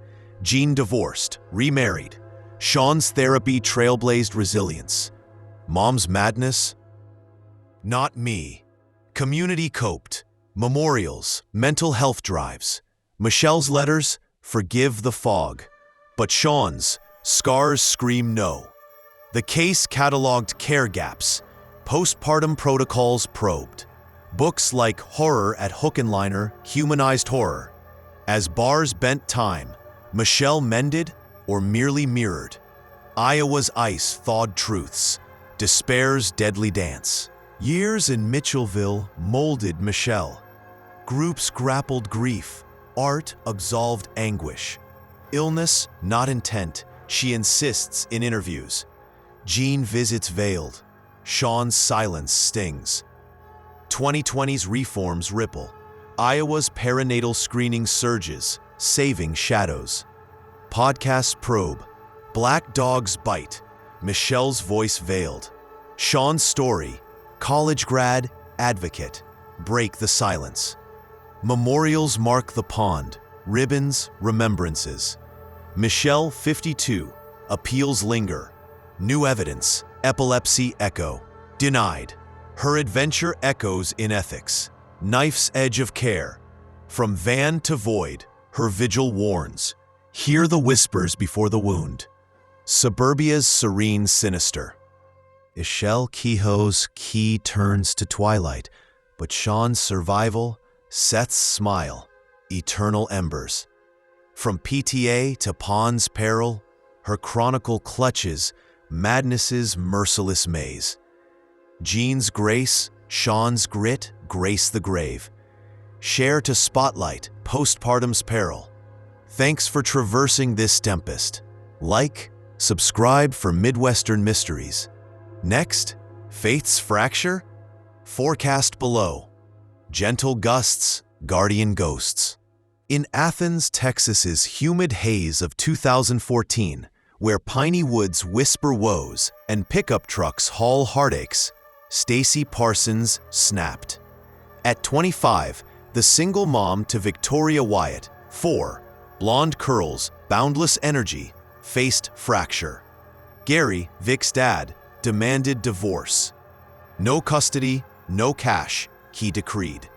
Jean divorced, remarried. Sean's therapy trailblazed resilience. Mom's madness? Not me. Community coped. Memorials, mental health drives. Michelle's letters, forgive the fog. But Sean's, scars scream no. The case cataloged care gaps. Postpartum protocols probed. Books like Horror at Hook and Liner humanized horror. As bars bent time, Michelle mended or merely mirrored. Iowa's ice thawed truths. Despair's deadly dance. Years in Mitchellville molded Michelle. Groups grappled grief. Art absolved anguish. Illness, not intent, she insists in interviews. Jean visits veiled. Sean's silence stings. 2020's reforms ripple. Iowa's perinatal screening surges, saving shadows. Podcasts probe. Black dogs bite. Michelle's voice veiled. Sean's story. College grad, advocate. Break the silence. Memorials mark the pond. Ribbons, remembrances. Michelle, 52. Appeals linger. New evidence. Epilepsy echo. Denied. Her adventure echoes in ethics. Knife's edge of care. From van to void, her vigil warns. Hear the whispers before the wound. Suburbia's serene sinister. Michelle Kehoe's key turns to twilight, but Sean's survival, Seth's smile, eternal embers. From PTA to Pond's peril, her chronicle clutches madness's merciless maze. Jean's grace, Sean's grit, grace the grave. Share to spotlight postpartum's peril. Thanks for traversing this tempest. Like, subscribe for Midwestern Mysteries. Next, Faith's Fracture? Forecast below. Gentle gusts, guardian ghosts. In Athens, Texas's humid haze of 2014, where piney woods whisper woes and pickup trucks haul heartaches, Stacy Parsons snapped. At 25, the single mom to Victoria Wyatt, 4, blonde curls, boundless energy, faced fracture. Gary, Vic's dad, demanded divorce. No custody, no cash, he decreed.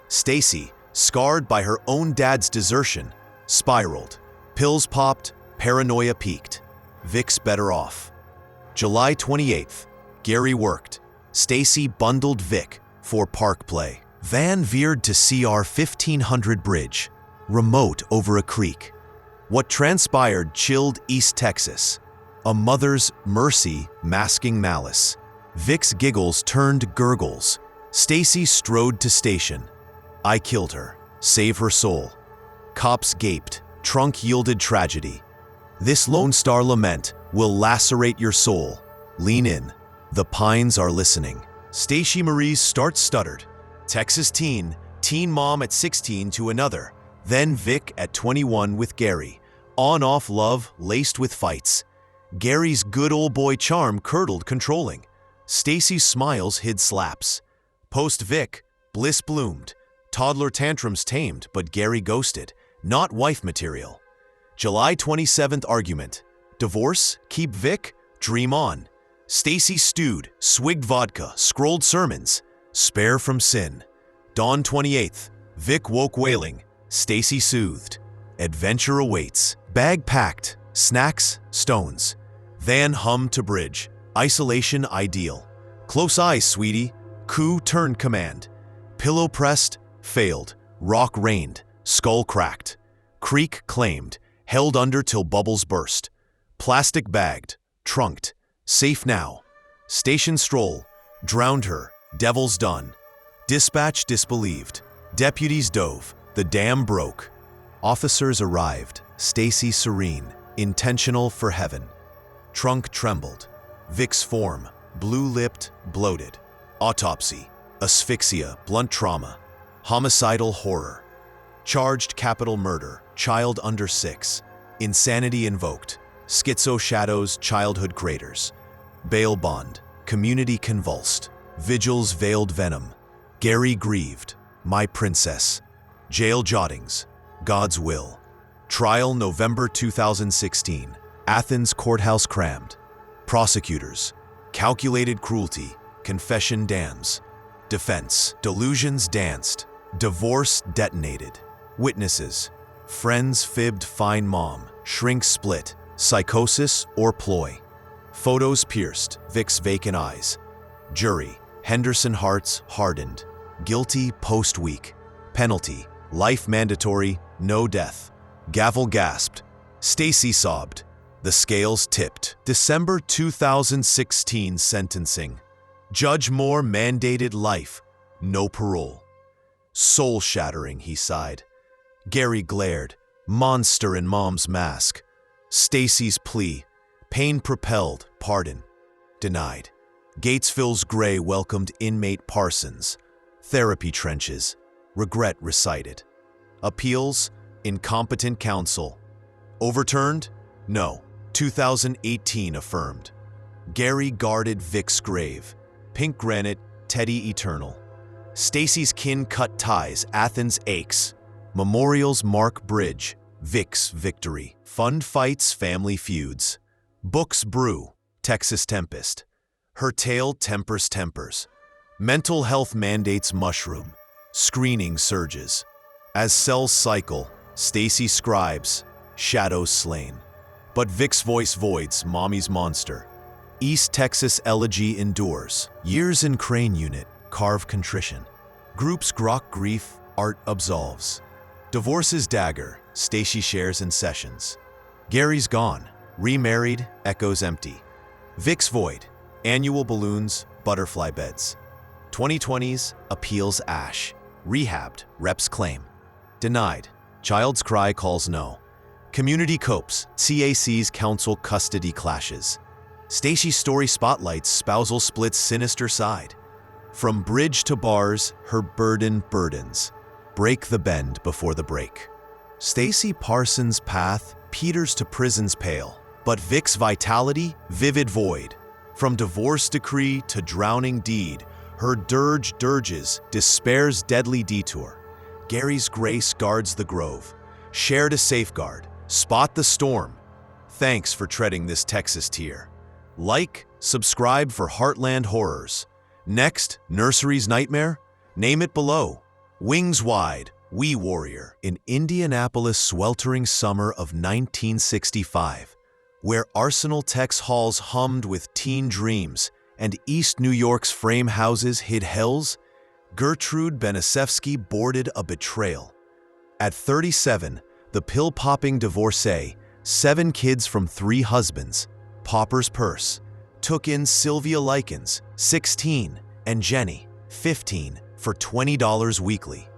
Stacy, scarred by her own dad's desertion, spiraled. Pills popped, paranoia peaked. Vic's better off. July 28th, Gary worked. Stacy bundled Vic for park play. Van veered to CR 1500 bridge, remote over a creek. What transpired chilled East Texas. A mother's mercy masking malice. Vic's giggles turned gurgles. Stacy strode to station. I killed her. Save her soul. Cops gaped. Trunk yielded tragedy. This Lone Star lament will lacerate your soul. Lean in. The pines are listening. Stacy Marie's start stuttered. Texas teen mom at 16 to another. Then Vic at 21 with Gary. On-off love laced with fights. Gary's good old boy charm curdled controlling. Stacy's smiles hid slaps. Post-Vic, bliss bloomed. Toddler tantrums tamed, but Gary ghosted. Not wife material. July 27th argument. Divorce? Keep Vic? Dream on. Stacy stewed, swigged vodka, scrolled sermons. Spare from sin. Dawn 28th. Vic woke wailing. Stacy soothed. Adventure awaits. Bag packed. Snacks, stones. Van hummed to bridge. Isolation ideal. Close eyes, sweetie. Coup turned command. Pillow pressed, failed. Rock rained, skull cracked. Creek claimed, held under till bubbles burst. Plastic bagged, trunked. Safe now. Station stroll. Drowned her. Devil's done. Dispatch disbelieved. Deputies dove. The dam broke. Officers arrived. Stacy serene. Intentional for heaven. Trunk trembled. Vic's form. Blue-lipped, bloated. Autopsy. Asphyxia, blunt trauma. Homicidal horror. Charged capital murder. Child under 6. Insanity invoked. Schizo shadows, childhood craters. Bail bond. Community convulsed. Vigils veiled venom. Gary grieved. My princess. Jail jottings. God's will. Trial November 2016. Athens courthouse crammed. Prosecutors. Calculated cruelty. Confession damns. Defense. Delusions danced. Divorce detonated. Witnesses. Friends fibbed fine mom. Shrink split. Psychosis or ploy. Photos pierced. Vic's vacant eyes. Jury. Henderson hearts hardened. Guilty post-week. Penalty. Life mandatory. No death. Gavel gasped. Stacy sobbed. The scales tipped. December 2016 sentencing. Judge Moore mandated life. No parole. Soul-shattering, he sighed. Gary glared. Monster in mom's mask. Stacy's plea. Pain-propelled. Pardon. Denied. Gatesville's Gray welcomed inmate Parsons. Therapy trenches. Regret recited. Appeals. Incompetent counsel. Overturned? No. 2018 affirmed. Gary guarded Vic's grave. Pink granite, Teddy eternal. Stacy's kin cut ties, Athens aches. Memorials mark bridge, Vic's victory. Fund fights, family feuds. Books brew, Texas tempest. Her tale tempers. Mental health mandates mushroom. Screening surges. As cells cycle, Stacy scribes, shadows slain. But Vic's voice voids mommy's monster. East Texas elegy endures. Years in crane unit, carve contrition. Groups grok grief, art absolves. Divorce's dagger, Stacy shares in sessions. Gary's gone, remarried, echoes empty. Vic's void, annual balloons, butterfly beds. 2020's appeals ash. Rehabbed, reps claim. Denied, child's cry calls no. Community copes, CAC's council custody clashes. Stacy's story spotlights spousal split's sinister side. From bridge to bars, her burden burdens. Break the bend before the break. Stacy Parsons' path peters to prison's pale, but Vic's vitality, vivid void. From divorce decree to drowning deed, her dirge dirges, despair's deadly detour. Gary's grace guards the grove, shared a safeguard, Spot the storm. Thanks for treading this Texas tier. Like, subscribe for Heartland Horrors. Next, Nursery's Nightmare? Name it below. Wings Wide, Wee Warrior. In Indianapolis' sweltering summer of 1965, where Arsenal Tech's halls hummed with teen dreams and East New York's frame houses hid hells, Gertrude Benisevsky boarded a betrayal. At 37, the pill-popping divorcee, 7 kids from 3 husbands, pauper's purse, took in Sylvia Likens, 16, and Jenny, 15, for $20 weekly.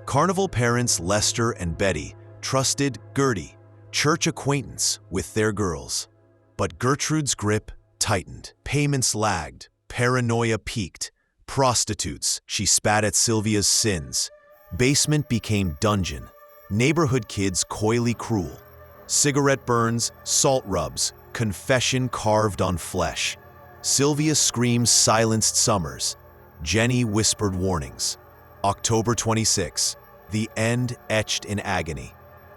Carnival parents Lester and Betty trusted Gertie, church acquaintance, with their girls. But Gertrude's grip tightened, payments lagged, paranoia peaked. Prostitutes, she spat at Sylvia's sins. Basement became dungeon. Neighborhood kids coyly cruel. Cigarette burns, salt rubs, confession carved on flesh. Sylvia's screams silenced summers. Jenny whispered warnings. October 26, the end etched in agony.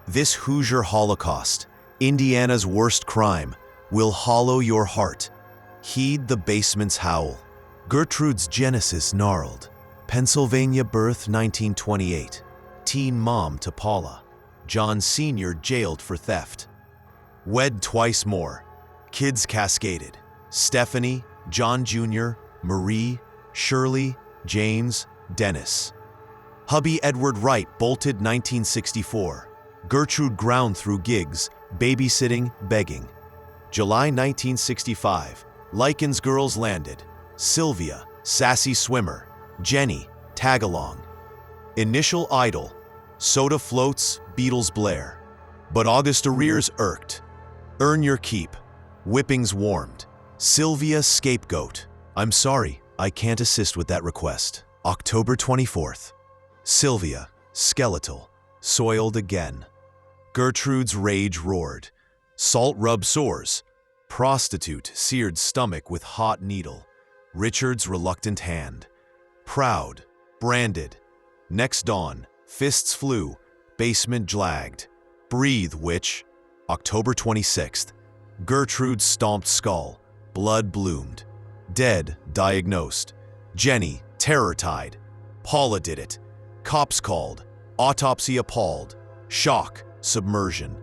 This Hoosier Holocaust, Indiana's worst crime, will hollow your heart. Heed the basement's howl. Gertrude's genesis gnarled. Pennsylvania birth 1928. Teen mom to Paula. John Sr. jailed for theft. Wed twice more. Kids cascaded. Stephanie, John Jr., Marie, Shirley, James, Dennis. Hubby Edward Wright bolted 1964. Gertrude ground through gigs, babysitting, begging. July 1965. Likens girls landed. Sylvia, sassy swimmer. Jenny, tag-along. Initial idol, soda floats, Beatles blare. But August arrears irked. Earn your keep. Whippings warmed. Sylvia scapegoat. I'm sorry, I can't assist with that request. October 24th. Sylvia, skeletal, soiled again. Gertrude's rage roared. Salt rubbed sores. Prostitute, seared stomach with hot needle. Richard's reluctant hand. Proud, branded. Next dawn, fists flew, basement dragged. Breathe, witch. October 26th. Gertrude stomped skull. Blood bloomed. Dead, diagnosed. Jenny, terror-tied. Paula did it. Cops called. Autopsy appalled. Shock, submersion.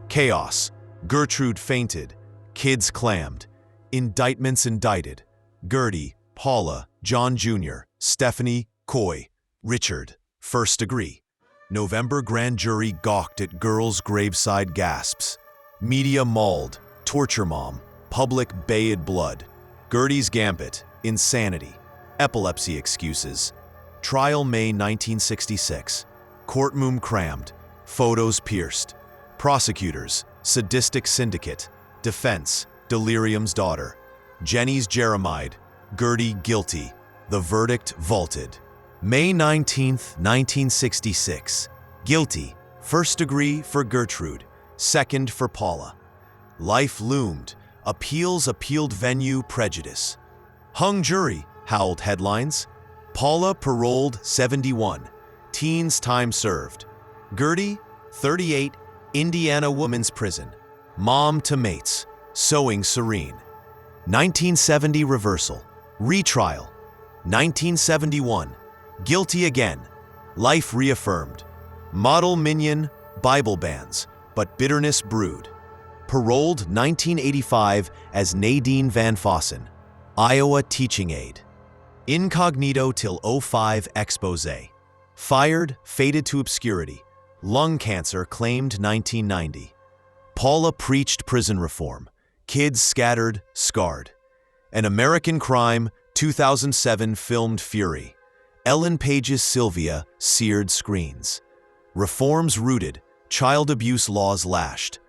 Chaos. Gertrude fainted. Kids clammed. Indictments indicted. Gertie, Paula, John Jr., Stephanie, Coy, Richard, first degree. November grand jury gawked at girls' graveside gasps. Media mauled. Torture mom. Public bayed blood. Gertie's gambit. Insanity. Epilepsy excuses. Trial May 1966. Courtroom crammed. Photos pierced. Prosecutors. Sadistic syndicate. Defense. Delirium's daughter. Jenny's Jeremiah. Gertie guilty. The verdict vaulted. May 19, 1966. Guilty. First degree for Gertrude. Second for Paula. Life loomed. Appeals appealed venue prejudice. Hung jury, howled headlines. Paula paroled 71. Teens time served. Gertie, 38, Indiana Women's Prison. Mom to mates. Sewing serene. 1970 reversal. Retrial. 1971. Guilty again. Life reaffirmed. Model minion, Bible bans, but bitterness brewed. Paroled 1985 as Nadine Van Fossen. Iowa teaching aide. Incognito till '05 expose. Fired, faded to obscurity. Lung cancer claimed 1990. Paula preached prison reform. Kids scattered, scarred. An American Crime, 2007 filmed fury. Ellen Page's Sylvia seared screens. Reforms rooted, child abuse laws lashed.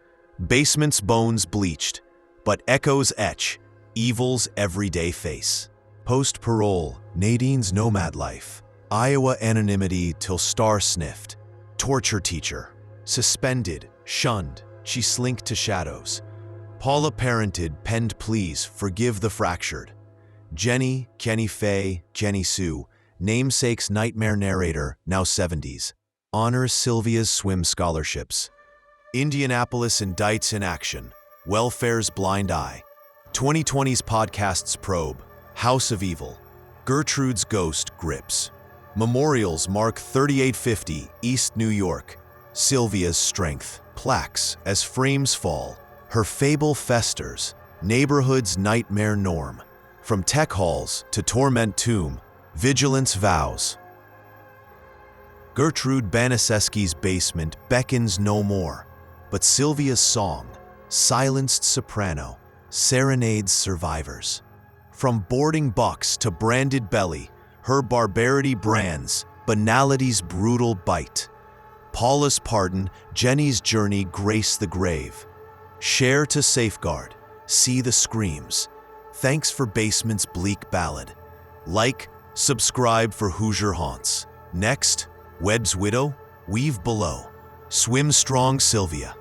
Basement's bones bleached, but echoes etch evil's everyday face. Post-parole, Nadine's nomad life. Iowa anonymity till star sniffed. Torture teacher. Suspended, shunned, she slinked to shadows. Paula parented, penned pleas, forgive the fractured. Jenny, Jenny Faye, Jenny Sue, namesake's nightmare narrator, now 70s. Honors Sylvia's swim scholarships. Indianapolis indicts in action, welfare's blind eye. 2020's podcast's probe, House of Evil. Gertrude's ghost grips. Memorials mark 3850 East New York. Sylvia's strength. Plaques as frames fall. Her fable festers. Neighborhood's nightmare norm. From tech halls to torment tomb, vigilance vows. Gertrude Baniszewski's basement beckons no more, but Sylvia's song, silenced soprano, serenades survivors. From boarding bucks to branded belly, her barbarity brands, banality's brutal bite. Paula's pardon, Jenny's journey grace the grave. Share to safeguard, see the screams. Thanks for Basement's bleak ballad. Like, subscribe for Hoosier Haunts. Next, Webb's Widow, weave below. Swim strong, Sylvia.